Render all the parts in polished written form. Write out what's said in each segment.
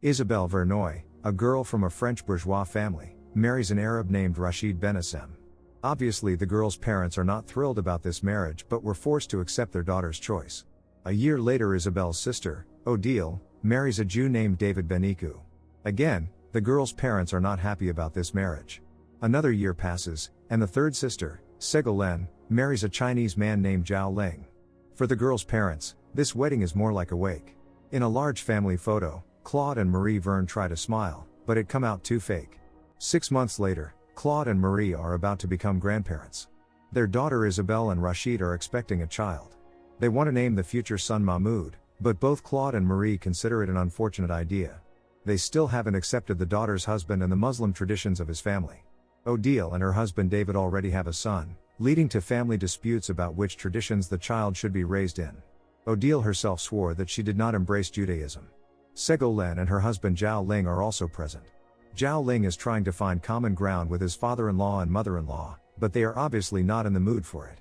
Isabelle Verneuil, a girl from a French bourgeois family, marries an Arab named Rachid Benassem. Obviously the girl's parents are not thrilled about this marriage but were forced to accept their daughter's choice. A year later Isabelle's sister, Odile, marries a Jew named David Benikou. Again, the girl's parents are not happy about this marriage. Another year passes, and the third sister, Ségolène, marries a Chinese man named Zhao Ling. For the girl's parents, this wedding is more like a wake. In a large family photo, Claude and Marie Verne try to smile, but it come out too fake. 6 months later, Claude and Marie are about to become grandparents. Their daughter Isabelle and Rachid are expecting a child. They want to name the future son Mahmoud, but both Claude and Marie consider it an unfortunate idea. They still haven't accepted the daughter's husband and the Muslim traditions of his family. Odile and her husband David already have a son, leading to family disputes about which traditions the child should be raised in. Odile herself swore that she did not embrace Judaism. Ségolène and her husband Zhao Ling are also present. Zhao Ling is trying to find common ground with his father-in-law and mother-in-law, but they are obviously not in the mood for it.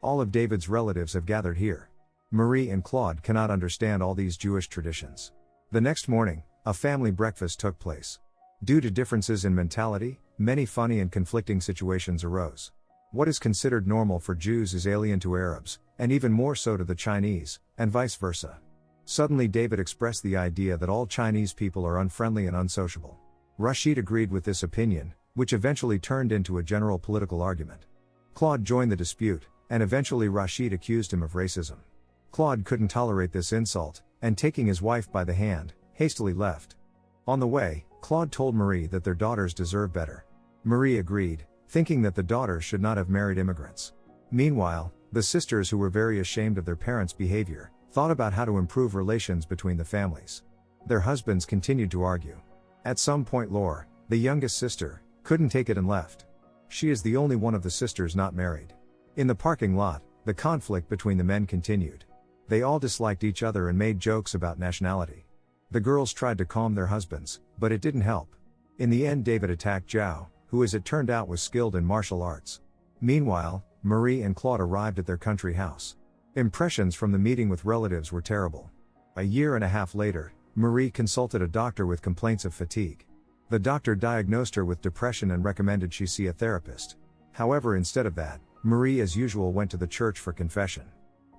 All of David's relatives have gathered here. Marie and Claude cannot understand all these Jewish traditions. The next morning, a family breakfast took place. Due to differences in mentality, many funny and conflicting situations arose. What is considered normal for Jews is alien to Arabs, and even more so to the Chinese, and vice versa. Suddenly David expressed the idea that all Chinese people are unfriendly and unsociable. Rachid agreed with this opinion, which eventually turned into a general political argument. Claude joined the dispute, and eventually Rachid accused him of racism. Claude couldn't tolerate this insult, and taking his wife by the hand, hastily left. On the way, Claude told Marie that their daughters deserve better. Marie agreed, thinking that the daughters should not have married immigrants. Meanwhile, the sisters, who were very ashamed of their parents' behavior, thought about how to improve relations between the families. Their husbands continued to argue. At some point Laure, the youngest sister, couldn't take it and left. She is the only one of the sisters not married. In the parking lot, the conflict between the men continued. They all disliked each other and made jokes about nationality. The girls tried to calm their husbands, but it didn't help. In the end David attacked Zhao, who as it turned out was skilled in martial arts. Meanwhile, Marie and Claude arrived at their country house. Impressions from the meeting with relatives were terrible. A year and a half later, Marie consulted a doctor with complaints of fatigue. The doctor diagnosed her with depression and recommended she see a therapist. However, instead of that, Marie as usual went to the church for confession.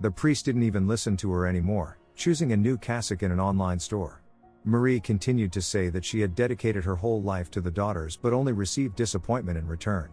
The priest didn't even listen to her anymore, choosing a new cassock in an online store. Marie continued to say that she had dedicated her whole life to the daughters but only received disappointment in return.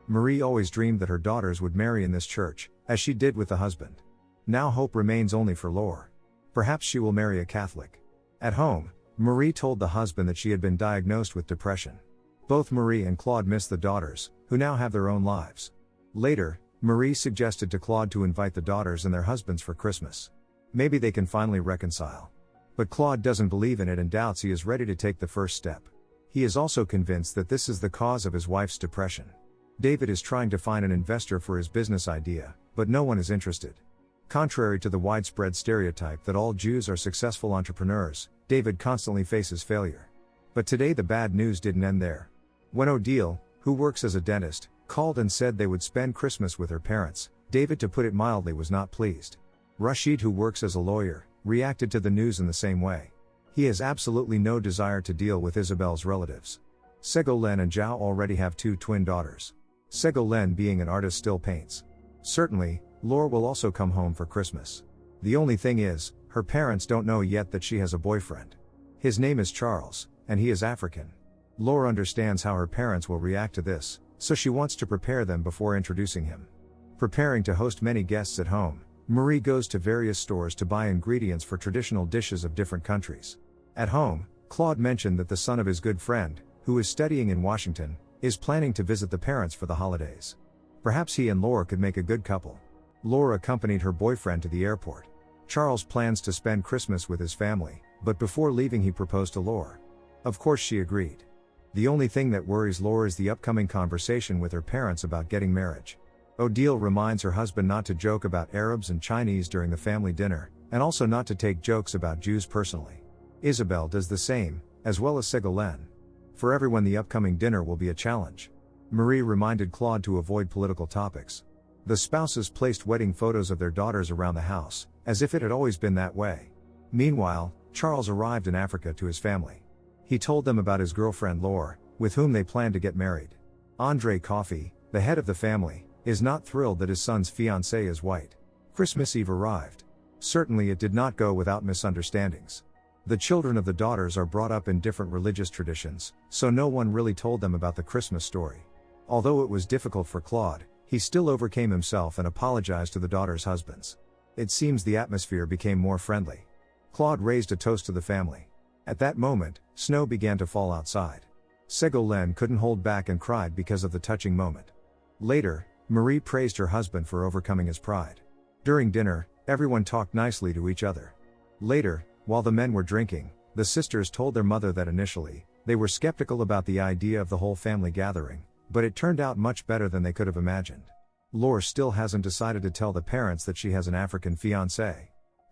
Marie always dreamed that her daughters would marry in this church, as she did with the husband. Now hope remains only for Laure. Perhaps she will marry a Catholic. At home, Marie told the husband that she had been diagnosed with depression. Both Marie and Claude miss the daughters, who now have their own lives. Later, Marie suggested to Claude to invite the daughters and their husbands for Christmas. Maybe they can finally reconcile. But Claude doesn't believe in it and doubts he is ready to take the first step. He is also convinced that this is the cause of his wife's depression. David is trying to find an investor for his business idea, but no one is interested. Contrary to the widespread stereotype that all Jews are successful entrepreneurs, David constantly faces failure. But today the bad news didn't end there. When Odile, who works as a dentist, called and said they would spend Christmas with her parents, David, to put it mildly, was not pleased. Rachid, who works as a lawyer, reacted to the news in the same way. He has absolutely no desire to deal with Isabelle's relatives. Ségolène and Zhao already have 2 twin daughters. Ségolène, being an artist, still paints. Certainly, Laure will also come home for Christmas. The only thing is, her parents don't know yet that she has a boyfriend. His name is Charles, and he is African. Laure understands how her parents will react to this, so she wants to prepare them before introducing him. Preparing to host many guests at home, Marie goes to various stores to buy ingredients for traditional dishes of different countries. At home, Claude mentioned that the son of his good friend, who is studying in Washington, is planning to visit the parents for the holidays. Perhaps he and Laure could make a good couple. Laure accompanied her boyfriend to the airport. Charles plans to spend Christmas with his family, but before leaving he proposed to Laure. Of course she agreed. The only thing that worries Laure is the upcoming conversation with her parents about getting marriage. Odile reminds her husband not to joke about Arabs and Chinese during the family dinner, and also not to take jokes about Jews personally. Isabelle does the same, as well as Ségolène. For everyone, the upcoming dinner will be a challenge. Marie reminded Claude to avoid political topics. The spouses placed wedding photos of their daughters around the house, as if it had always been that way. Meanwhile, Charles arrived in Africa to his family. He told them about his girlfriend Laure, with whom they planned to get married. Andre Coffey, the head of the family, is not thrilled that his son's fiancée is white. Christmas Eve arrived. Certainly it did not go without misunderstandings. The children of the daughters are brought up in different religious traditions, so no one really told them about the Christmas story. Although it was difficult for Claude, he still overcame himself and apologized to the daughters' husbands. It seems the atmosphere became more friendly. Claude raised a toast to the family. At that moment, snow began to fall outside. Ségolène couldn't hold back and cried because of the touching moment. Later, Marie praised her husband for overcoming his pride. During dinner, everyone talked nicely to each other. Later, while the men were drinking, the sisters told their mother that initially, they were skeptical about the idea of the whole family gathering, but it turned out much better than they could have imagined. Laure still hasn't decided to tell the parents that she has an African fiancé.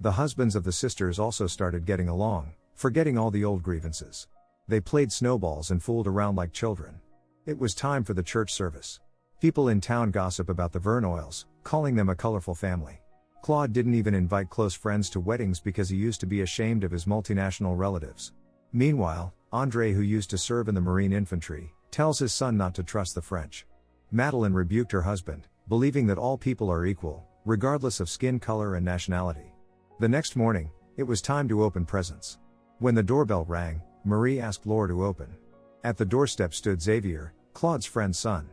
The husbands of the sisters also started getting along, forgetting all the old grievances. They played snowballs and fooled around like children. It was time for the church service. People in town gossip about the Vernoils, calling them a colorful family. Claude didn't even invite close friends to weddings because he used to be ashamed of his multinational relatives. Meanwhile, Andre, who used to serve in the Marine Infantry, tells his son not to trust the French. Madeleine rebuked her husband, believing that all people are equal, regardless of skin color and nationality. The next morning, it was time to open presents. When the doorbell rang, Marie asked Laure to open. At the doorstep stood Xavier, Claude's friend's son.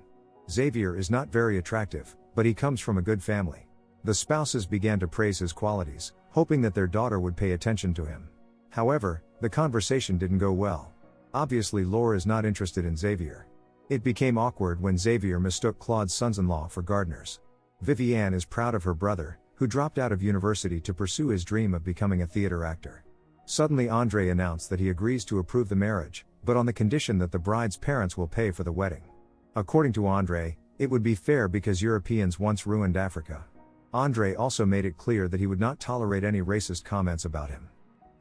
Xavier is not very attractive, but he comes from a good family. The spouses began to praise his qualities, hoping that their daughter would pay attention to him. However, the conversation didn't go well. Obviously Laure is not interested in Xavier. It became awkward when Xavier mistook Claude's sons-in-law for gardeners. Viviane is proud of her brother, who dropped out of university to pursue his dream of becoming a theater actor. Suddenly Andre announced that he agrees to approve the marriage, but on the condition that the bride's parents will pay for the wedding. According to Andre, it would be fair because Europeans once ruined Africa. Andre also made it clear that he would not tolerate any racist comments about him.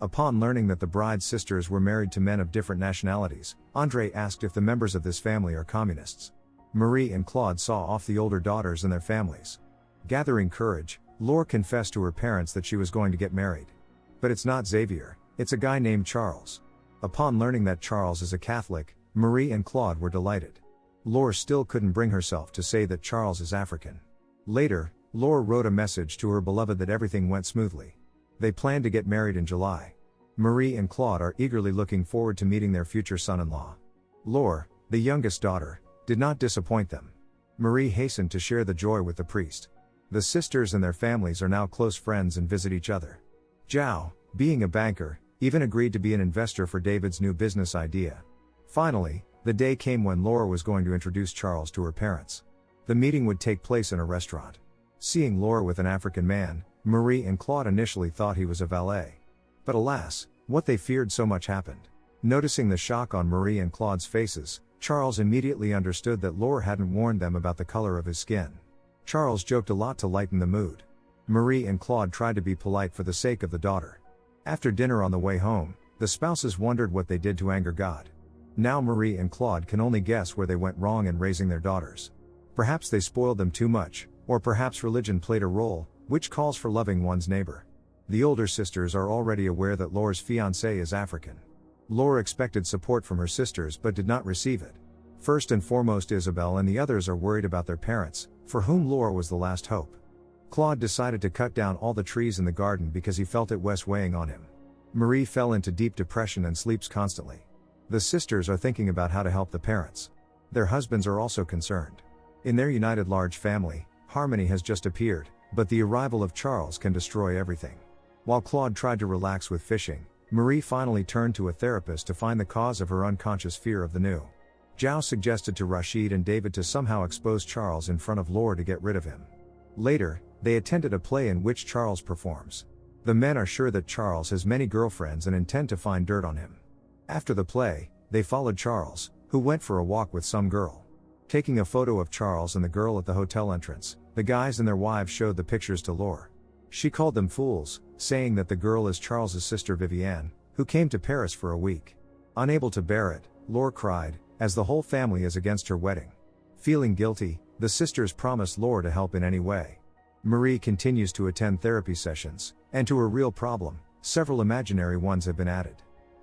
Upon learning that the bride's sisters were married to men of different nationalities, Andre asked if the members of this family are communists. Marie and Claude saw off the older daughters and their families. Gathering courage, Laure confessed to her parents that she was going to get married. But it's not Xavier, it's a guy named Charles. Upon learning that Charles is a Catholic, Marie and Claude were delighted. Laure still couldn't bring herself to say that Charles is African. Later, Laure wrote a message to her beloved that everything went smoothly. They planned to get married in July. Marie and Claude are eagerly looking forward to meeting their future son-in-law. Laure, the youngest daughter, did not disappoint them. Marie hastened to share the joy with the priest. The sisters and their families are now close friends and visit each other. Zhao, being a banker, even agreed to be an investor for David's new business idea. Finally, the day came when Laure was going to introduce Charles to her parents. The meeting would take place in a restaurant. Seeing Laure with an African man, Marie and Claude initially thought he was a valet. But alas, what they feared so much happened. Noticing the shock on Marie and Claude's faces, Charles immediately understood that Laure hadn't warned them about the color of his skin. Charles joked a lot to lighten the mood. Marie and Claude tried to be polite for the sake of the daughter. After dinner on the way home, the spouses wondered what they did to anger God. Now Marie and Claude can only guess where they went wrong in raising their daughters. Perhaps they spoiled them too much, or perhaps religion played a role, which calls for loving one's neighbor. The older sisters are already aware that Laure's fiancé is African. Laure expected support from her sisters but did not receive it. First and foremost Isabelle and the others are worried about their parents, for whom Laure was the last hope. Claude decided to cut down all the trees in the garden because he felt it was weighing on him. Marie fell into deep depression and sleeps constantly. The sisters are thinking about how to help the parents. Their husbands are also concerned. In their united large family, harmony has just appeared, but the arrival of Charles can destroy everything. While Claude tried to relax with fishing, Marie finally turned to a therapist to find the cause of her unconscious fear of the new. Zhao suggested to Rashid and David to somehow expose Charles in front of Laure to get rid of him. Later, they attended a play in which Charles performs. The men are sure that Charles has many girlfriends and intend to find dirt on him. After the play, they followed Charles, who went for a walk with some girl. Taking a photo of Charles and the girl at the hotel entrance, the guys and their wives showed the pictures to Laure. She called them fools, saying that the girl is Charles's sister Viviane, who came to Paris for a week. Unable to bear it, Laure cried, as the whole family is against her wedding. Feeling guilty, the sisters promised Laure to help in any way. Marie continues to attend therapy sessions, and to her real problem, several imaginary ones have been added.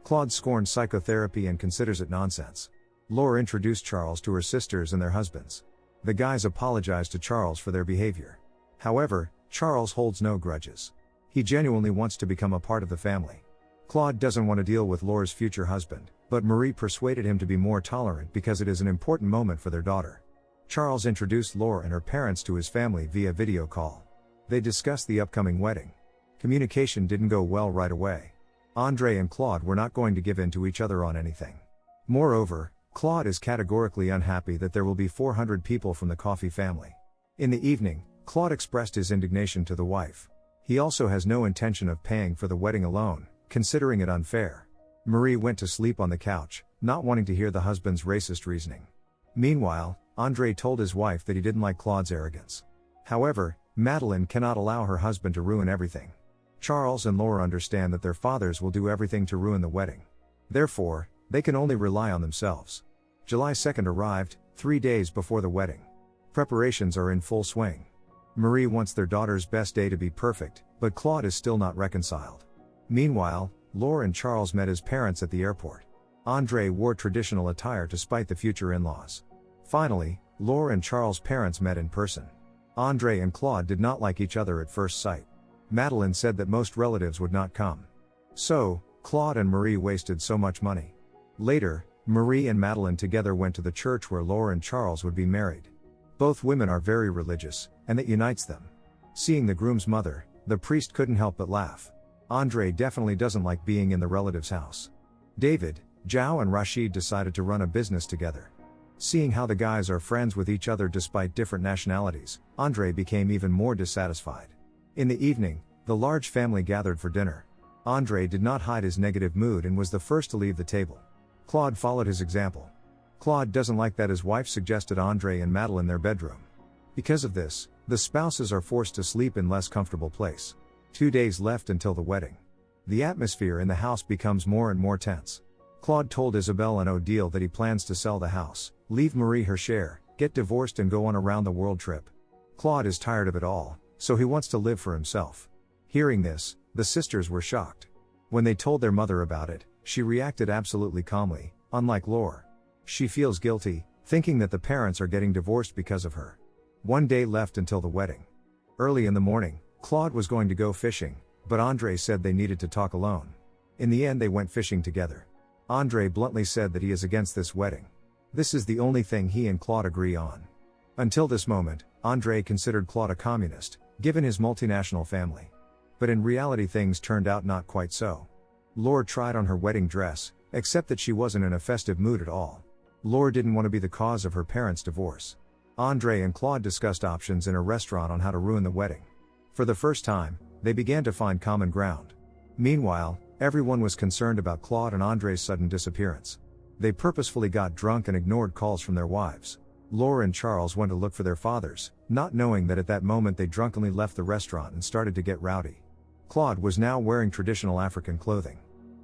Claude scorns psychotherapy and considers it nonsense. Laure introduced Charles to her sisters and their husbands. The guys apologize to Charles for their behavior. However, Charles holds no grudges. He genuinely wants to become a part of the family. Claude doesn't want to deal with Laure's future husband, but Marie persuaded him to be more tolerant because it is an important moment for their daughter. Charles introduced Laure and her parents to his family via video call. They discussed the upcoming wedding. Communication didn't go well right away. Andre and Claude were not going to give in to each other on anything. Moreover, Claude is categorically unhappy that there will be 400 people from the Coffey family. In the evening, Claude expressed his indignation to the wife. He also has no intention of paying for the wedding alone, considering it unfair. Marie went to sleep on the couch, not wanting to hear the husband's racist reasoning. Meanwhile, Andre told his wife that he didn't like Claude's arrogance. However, Madeleine cannot allow her husband to ruin everything. Charles and Laure understand that their fathers will do everything to ruin the wedding. Therefore, they can only rely on themselves. July 2nd arrived, 3 days before the wedding. Preparations are in full swing. Marie wants their daughter's best day to be perfect, but Claude is still not reconciled. Meanwhile, Laure and Charles met his parents at the airport. Andre wore traditional attire to spite the future in-laws. Finally, Laure and Charles' parents met in person. Andre and Claude did not like each other at first sight. Madeleine said that most relatives would not come. So, Claude and Marie wasted so much money. Later, Marie and Madeleine together went to the church where Laure and Charles would be married. Both women are very religious, and that unites them. Seeing the groom's mother, the priest couldn't help but laugh. Andre definitely doesn't like being in the relative's house. David, Zhao and Rashid decided to run a business together. Seeing how the guys are friends with each other despite different nationalities, Andre became even more dissatisfied. In the evening, the large family gathered for dinner. Andre did not hide his negative mood and was the first to leave the table. Claude followed his example. Claude doesn't like that his wife suggested Andre and Madeleine their bedroom. Because of this, the spouses are forced to sleep in less comfortable place. 2 days left until the wedding. The atmosphere in the house becomes more and more tense. Claude told Isabelle and Odile that he plans to sell the house, leave Marie her share, get divorced and go on a round-the-world trip. Claude is tired of it all, so he wants to live for himself. Hearing this, the sisters were shocked. When they told their mother about it, she reacted absolutely calmly, unlike Laure. She feels guilty, thinking that the parents are getting divorced because of her. 1 day left until the wedding. Early in the morning, Claude was going to go fishing, but Andre said they needed to talk alone. In the end they went fishing together. Andre bluntly said that he is against this wedding. This is the only thing he and Claude agree on. Until this moment, Andre considered Claude a communist, given his multinational family. But in reality things turned out not quite so. Laure tried on her wedding dress, except that she wasn't in a festive mood at all. Laure didn't want to be the cause of her parents' divorce. Andre and Claude discussed options in a restaurant on how to ruin the wedding. For the first time, they began to find common ground. Meanwhile, everyone was concerned about Claude and Andre's sudden disappearance. They purposefully got drunk and ignored calls from their wives. Laure and Charles went to look for their fathers, not knowing that at that moment they drunkenly left the restaurant and started to get rowdy. Claude was now wearing traditional African clothing.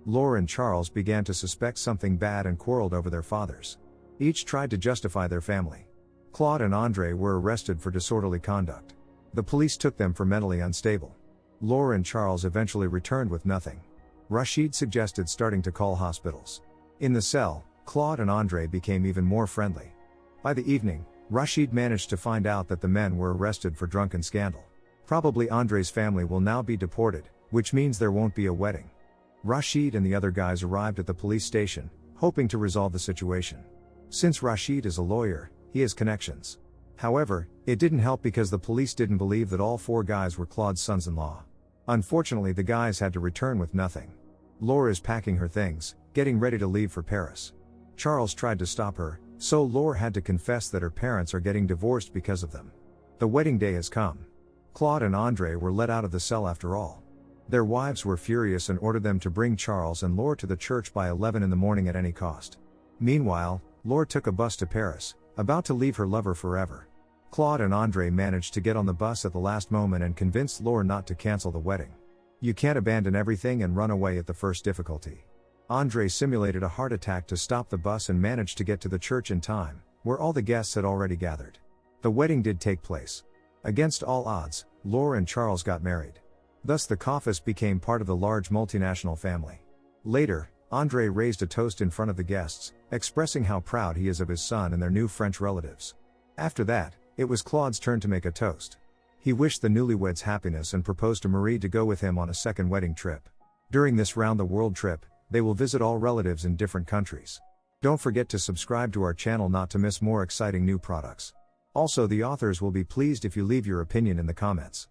Laure and Charles began to suspect something bad and quarreled over their fathers. Each tried to justify their family. Claude and Andre were arrested for disorderly conduct. The police took them for mentally unstable. Laure and Charles eventually returned with nothing. Rashid suggested starting to call hospitals. In the cell, Claude and Andre became even more friendly. By the evening, Rashid managed to find out that the men were arrested for drunken scandal. Probably Andre's family will now be deported, which means there won't be a wedding. Rashid and the other guys arrived at the police station, hoping to resolve the situation. Since Rashid is a lawyer, he has connections. However, it didn't help because the police didn't believe that all 4 guys were Claude's sons-in-law. Unfortunately, the guys had to return with nothing. Laure is packing her things, getting ready to leave for Paris. Charles tried to stop her, so Laure had to confess that her parents are getting divorced because of them. The wedding day has come. Claude and Andre were let out of the cell after all. Their wives were furious and ordered them to bring Charles and Laure to the church by 11 in the morning at any cost. Meanwhile, Laure took a bus to Paris, about to leave her lover forever. Claude and Andre managed to get on the bus at the last moment and convinced Laure not to cancel the wedding. You can't abandon everything and run away at the first difficulty. Andre simulated a heart attack to stop the bus and managed to get to the church in time, where all the guests had already gathered. The wedding did take place. Against all odds, Laure and Charles got married. Thus the Coffeys became part of the large multinational family. Later, André raised a toast in front of the guests, expressing how proud he is of his son and their new French relatives. After that, it was Claude's turn to make a toast. He wished the newlyweds happiness and proposed to Marie to go with him on a second wedding trip. During this round-the-world trip, they will visit all relatives in different countries. Don't forget to subscribe to our channel not to miss more exciting new products. Also, the authors will be pleased if you leave your opinion in the comments.